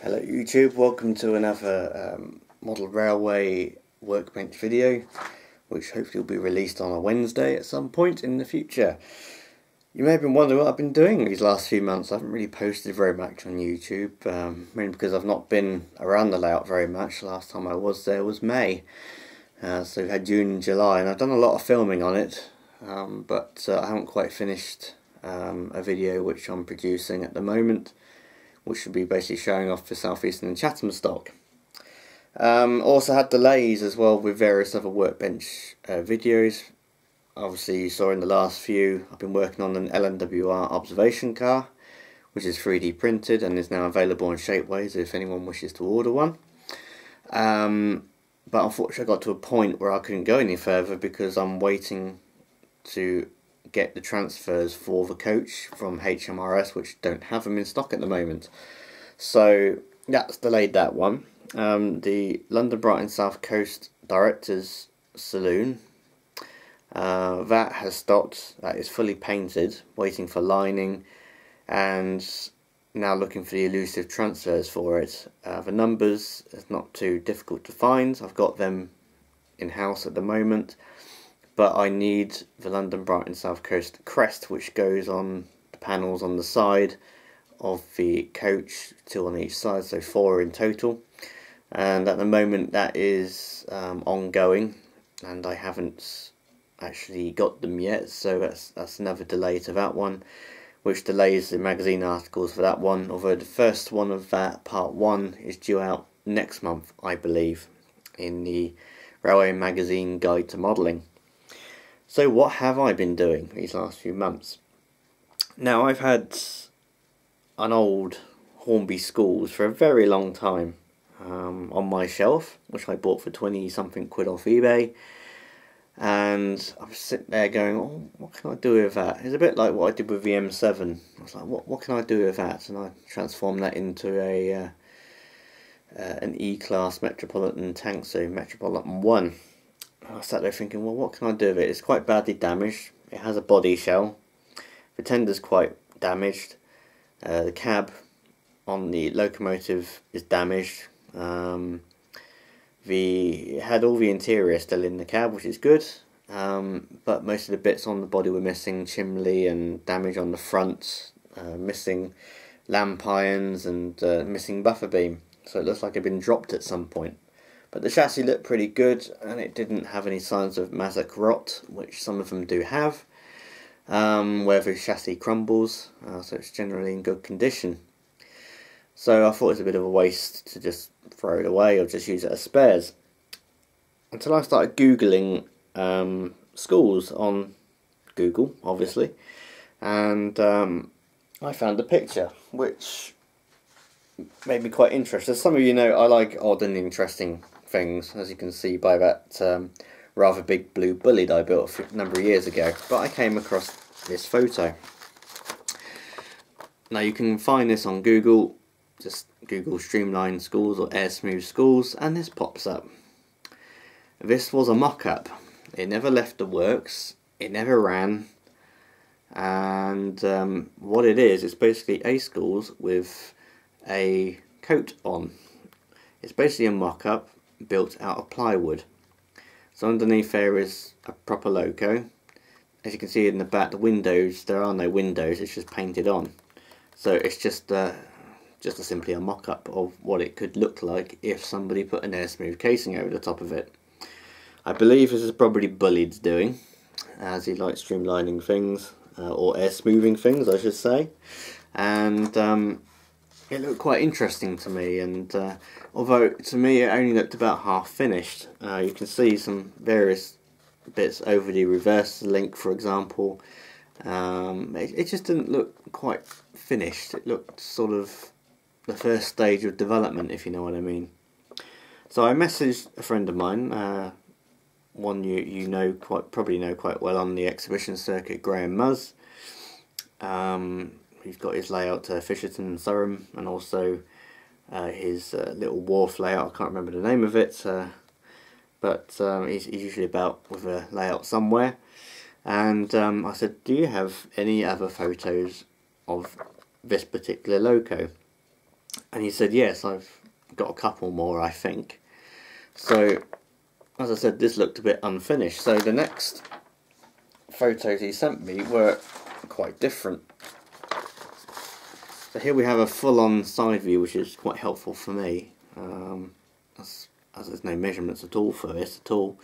Hello YouTube, welcome to another model railway workbench video, which hopefully will be released on a Wednesday at some point in the future. You may have been wondering what I've been doing these last few months. I haven't really posted very much on YouTube, mainly because I've not been around the layout very much. The last time I was there was May, so we've had June and July, and I've done a lot of filming on it, but I haven't quite finished a video which I'm producing at the moment, which should be basically showing off the South Eastern and Chatham stock. Also had delays as well with various other workbench videos. Obviously you saw in the last few I've been working on an LNWR observation car, which is 3D printed and is now available on Shapeways if anyone wishes to order one. But unfortunately I got to a point where I couldn't go any further because I'm waiting to get the transfers for the coach from HMRS, which don't have them in stock at the moment. So that's delayed that one. The London Brighton South Coast Directors Saloon, that has stopped. That is fully painted, waiting for lining, and now looking for the elusive transfers for it. The numbers is not too difficult to find. I've got them in-house at the moment. But I need the London Brighton South Coast crest, which goes on the panels on the side of the coach, 2 on each side, so 4 in total. And at the moment that is ongoing, and I haven't actually got them yet, so that's another delay to that one, which delays the magazine articles for that one, although the first one of that, part 1, is due out next month, I believe, in the Railway Magazine Guide to Modelling. So what have I been doing these last few months? Now I've had an old Hornby Schools for a very long time on my shelf, which I bought for 20 something quid off eBay, and I was sitting there going, oh, what can I do with that? It's a bit like what I did with the M7. I was like, what can I do with that? And I transformed that into a an E-class Metropolitan tank, so Metropolitan 1. I sat there thinking, well, what can I do with it? It's quite badly damaged. It has a body shell. The tender's quite damaged. The cab on the locomotive is damaged. It had all the interior still in the cab, which is good. But most of the bits on the body were missing. Chimney and damage on the front. Missing lamp irons and missing buffer beam. So it looks like it had been dropped at some point. But the chassis looked pretty good, and it didn't have any signs of Mazak rot, which some of them do have, where the chassis crumbles, so it's generally in good condition. So I thought it was a bit of a waste to just throw it away or just use it as spares. Until I started Googling schools on Google, obviously, and I found a picture, which made me quite interested. As some of you know, I like odd and interesting things, as you can see by that rather big blue bully that I built a number of years ago. But I came across this photo. Now you can find this on Google, just Google Streamlined Schools or Air Smooth Schools, and this pops up. This was a mock-up. It never left the works, it never ran, and what it is, it's basically A schools with a coat on. It's basically a mock-up built out of plywood. So underneath there is a proper loco. As you can see in the back, the windows, there are no windows, it's just painted on. So it's just simply a mock-up of what it could look like if somebody put an air smooth casing over the top of it. I believe this is probably Bullied's doing, as he likes streamlining things, or air smoothing things I should say. And it looked quite interesting to me, and although to me it only looked about half finished, you can see some various bits over the reverse link, for example. It just didn't look quite finished. It looked sort of the first stage of development, if you know what I mean. So I messaged a friend of mine, one you know probably know quite well on the exhibition circuit, Graham Muzz. He's got his layout to Fisherton and Surham, and also his little wharf layout. I can't remember the name of it, but he's usually about with a layout somewhere. And I said, do you have any other photos of this particular loco? And he said, yes, I've got a couple more, I think. So, as I said, this looked a bit unfinished. So the next photos he sent me were quite different. So here we have a full-on side view, which is quite helpful for me, as there's no measurements at all for this at all.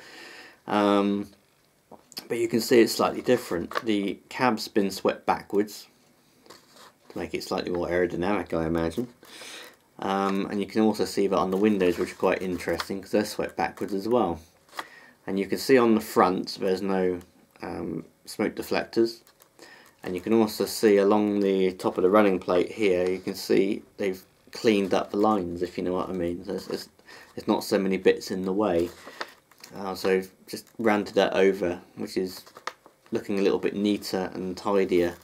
But you can see it's slightly different. The cab's been swept backwards to make it slightly more aerodynamic, I imagine. And you can also see that on the windows, which are quite interesting because they're swept backwards as well. And you can see on the front there's no smoke deflectors. And you can also see along the top of the running plate here, you can see they've cleaned up the lines, if you know what I mean. There's not so many bits in the way. So just rounded that over, which is looking a little bit neater and tidier.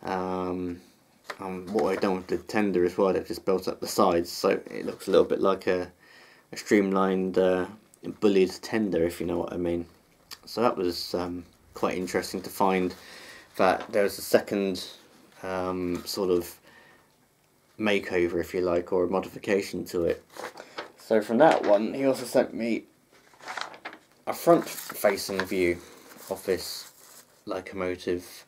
What I've done with the tender as well, they've just built up the sides, so it looks a little bit like a streamlined bullied tender, if you know what I mean. So that was quite interesting to find that there was a second sort of makeover, if you like, or a modification to it. So from that one, he also sent me a front-facing view of this locomotive.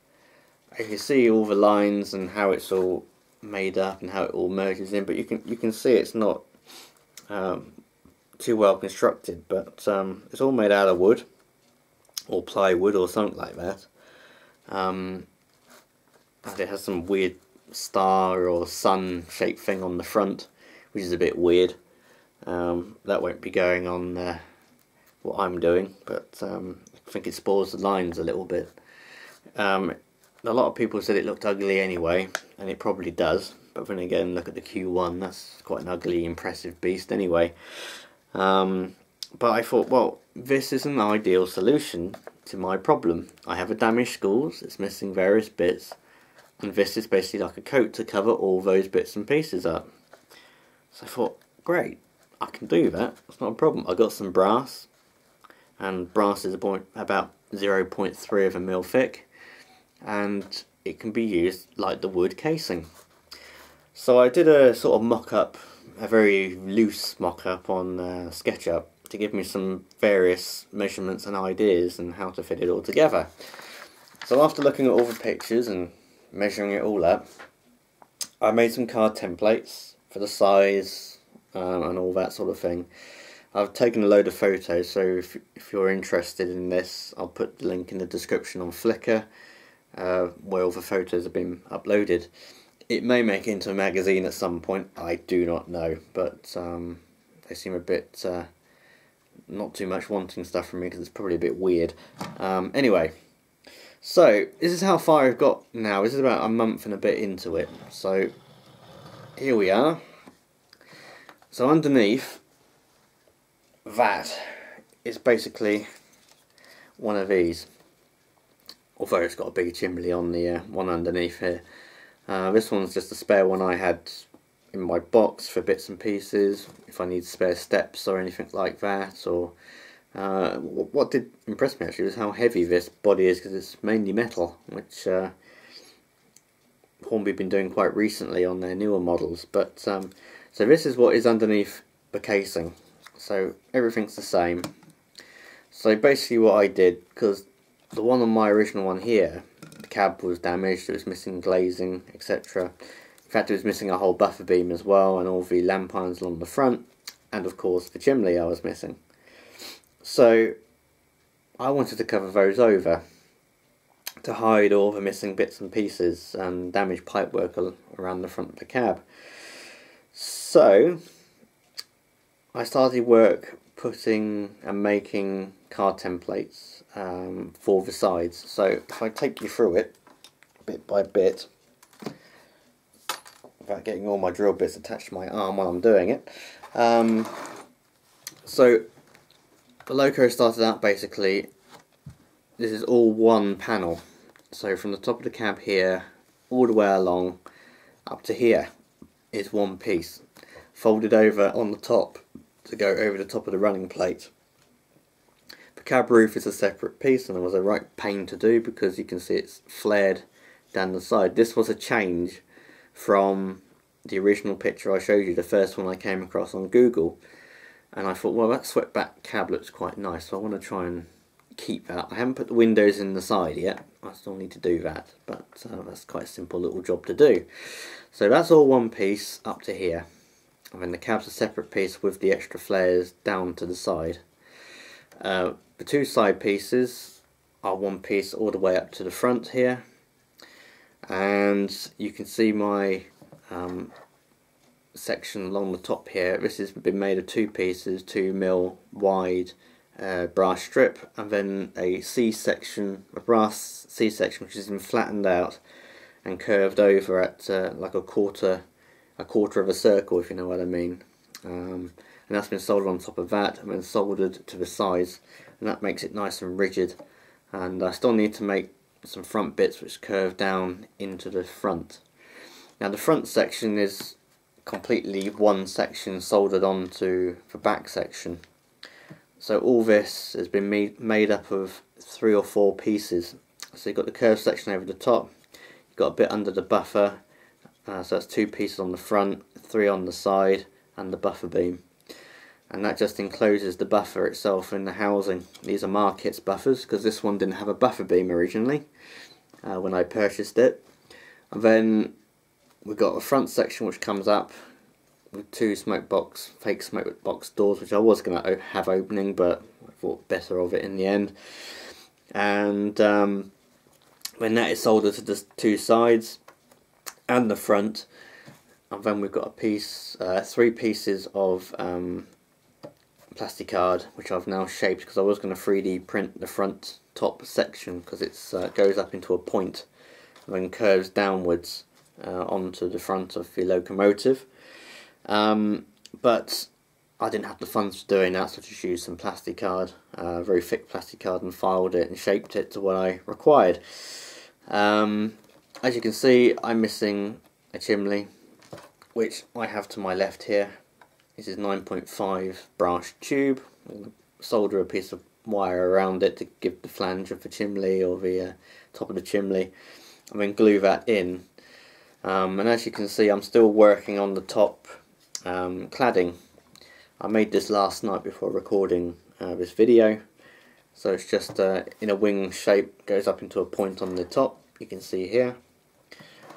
You can see all the lines and how it's all made up and how it all merges in, but you can see it's not too well constructed, but it's all made out of wood or plywood or something like that. And it has some weird star or sun shaped thing on the front, which is a bit weird. That won't be going on what I'm doing, but I think it spoils the lines a little bit. A lot of people said it looked ugly anyway, and it probably does, but then again, look at the Q1, that's quite an ugly, impressive beast anyway. But I thought, well, this is an ideal solution to my problem. I have a damaged schools, it's missing various bits, and this is basically like a coat to cover all those bits and pieces up. So I thought, great, I can do that, it's not a problem. I got some brass, and brass is about 0.3 of a mil thick, and it can be used like the wood casing. So I did a sort of mock-up, a very loose mock-up on SketchUp to give me some various measurements and ideas and how to fit it all together. So after looking at all the pictures and measuring it all up, I made some card templates for the size and all that sort of thing. I've taken a load of photos, so if you're interested in this, I'll put the link in the description on Flickr, where all the photos have been uploaded. It may make it into a magazine at some point, I do not know, but they seem a bit not too much wanting stuff from me because it's probably a bit weird. Anyway, so this is how far I've got now. This is about a month and a bit into it. So here we are. So underneath that is basically one of these, although it's got a big chimney on the one underneath here. This one's just a spare one I had in my box for bits and pieces, if I need spare steps or anything like that. Or what did impress me actually was how heavy this body is, because it's mainly metal, which Hornby's been doing quite recently on their newer models. But so this is what is underneath the casing. So everything's the same. So basically what I did, because the one on my original one here, the cab was damaged, it was missing glazing, etc. In fact, it was missing a whole buffer beam as well, and all the lamp irons along the front, and of course the chimney I was missing. So I wanted to cover those over to hide all the missing bits and pieces and damaged pipework around the front of the cab. So I started work putting and making card templates for the sides. So if I take you through it bit by bit, without getting all my drill bits attached to my arm while I'm doing it. So the loco started out basically, this is all one panel. So from the top of the cab here, all the way along, up to here, is one piece, folded over on the top to go over the top of the running plate. The cab roof is a separate piece, and it was a right pain to do because you can see it's flared down the side. This was a change from the original picture I showed you, the first one I came across on Google, and I thought, well, that swept back cab looks quite nice, so I want to try and keep that. I haven't put the windows in the side yet, I still need to do that, but that's quite a simple little job to do. So that's all one piece up to here, and then the cab's a separate piece with the extra flares down to the side. The two side pieces are one piece all the way up to the front here, and you can see my section along the top here. This has been made of two pieces, 2mm wide brass strip, and then a C-section, a brass C-section, which has been flattened out and curved over at like a quarter of a circle, if you know what I mean. And that's been soldered on top of that and then soldered to the sides, and that makes it nice and rigid. And I still need to make some front bits which curve down into the front. Now the front section is completely one section soldered onto the back section. So all this has been made up of 3 or 4 pieces. So you've got the curved section over the top, you've got a bit under the buffer, so that's 2 pieces on the front, 3 on the side, and the buffer beam. And that just encloses the buffer itself in the housing. These are Markets buffers, because this one didn't have a buffer beam originally when I purchased it. And then we've got a front section which comes up with 2 fake smoke box doors, which I was going to have opening, but I thought better of it in the end. And then that is soldered to the 2 sides and the front. And then we've got a piece, 3 pieces of plastic card, which I've now shaped, because I was going to 3D print the front top section, because it goes up into a point and then curves downwards onto the front of the locomotive. But I didn't have the funds for doing that, so I just used some plastic card, very thick plastic card, and filed it and shaped it to what I required. As you can see, I'm missing a chimney, which I have to my left here. This is 9.5 brass tube. I'm going to solder a piece of wire around it to give the flange of the chimney, or the top of the chimney, and then glue that in. And as you can see, I'm still working on the top cladding. I made this last night before recording this video. So it's just in a wing shape, goes up into a point on the top, you can see here.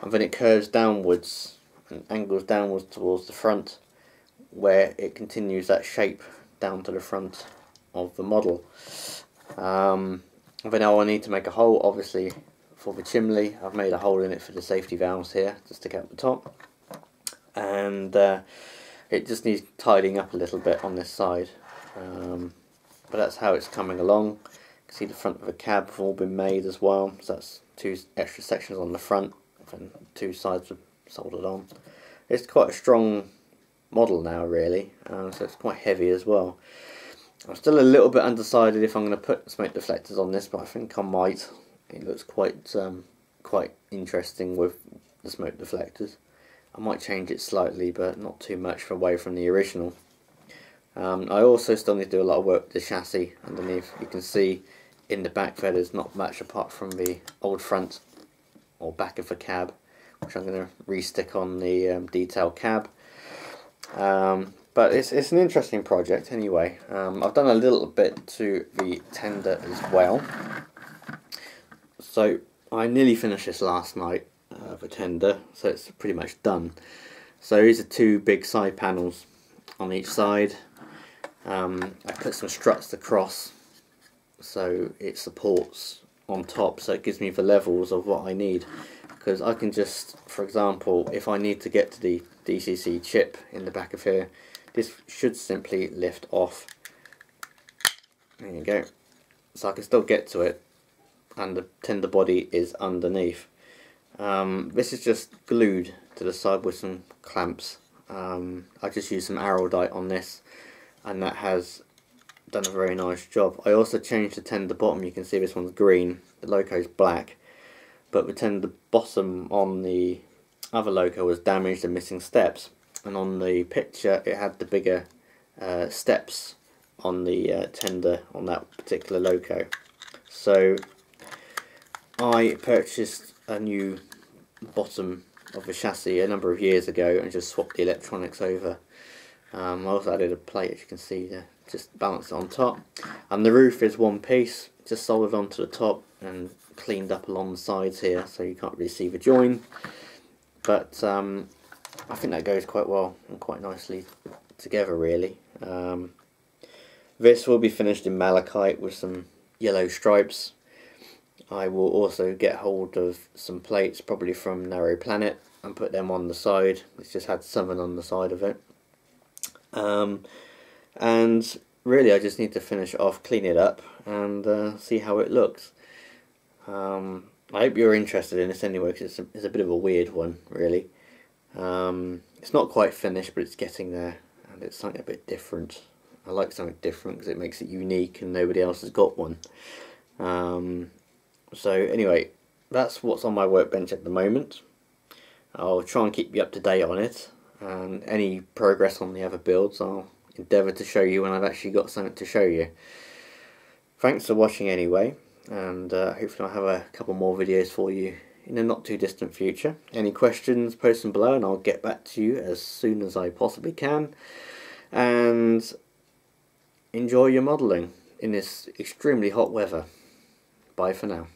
And then it curves downwards and angles downwards towards the front, where it continues that shape down to the front of the model. And then now I need to make a hole, obviously, for the chimney. I've made a hole in it for the safety valves here to stick out the top, and it just needs tidying up a little bit on this side, but that's how it's coming along. You can see the front of the cab have all been made as well, so that's 2 extra sections on the front and 2 sides are soldered on. It's quite a strong model now, really, so it's quite heavy as well. I'm still a little bit undecided if I'm going to put smoke deflectors on this, but I think I might. It looks quite interesting with the smoke deflectors. I might change it slightly, but not too much away from the original. I also still need to do a lot of work with the chassis underneath. You can see in the back there's not much apart from the old front or back of the cab, which I'm going to re-stick on the detail cab. But it's an interesting project anyway. I've done a little bit to the tender as well. So I nearly finished this last night, the tender, so it's pretty much done. So these are 2 big side panels on each side. I put some struts across so it supports on top, so it gives me the levels of what I need. Because I can just, for example, if I need to get to the DCC chip in the back of here, this should simply lift off. There you go. So I can still get to it, and the tender body is underneath. This is just glued to the side with some clamps. I just used some Araldite on this, and that has done a very nice job. I also changed the tender bottom. You can see this one's green, the loco's black, but the tender bottom on the other loco was damaged and missing steps, and on the picture it had the bigger steps on the tender on that particular loco. So I purchased a new bottom of the chassis a number of years ago and just swapped the electronics over. I also added a plate, as you can see there, just balanced it on top. And the roof is one piece, just soldered onto the top and cleaned up along the sides here, so you can't really see the join. But I think that goes quite well and quite nicely together, really. This will be finished in malachite with some yellow stripes. I will also get hold of some plates, probably from Narrow Planet, and put them on the side. It's just had something on the side of it. And really I just need to finish it off, clean it up, and see how it looks. I hope you're interested in this anyway, because it's a bit of a weird one, really. It's not quite finished, but it's getting there, and it's something a bit different. I like something different because it makes it unique and nobody else has got one. So anyway, that's what's on my workbench at the moment. I'll try and keep you up to date on it, and any progress on the other builds I'll endeavour to show you when I've actually got something to show you. Thanks for watching anyway, and hopefully I'll have a couple more videos for you in the not too distant future. Any questions, post them below and I'll get back to you as soon as I possibly can. And enjoy your modelling in this extremely hot weather. Bye for now.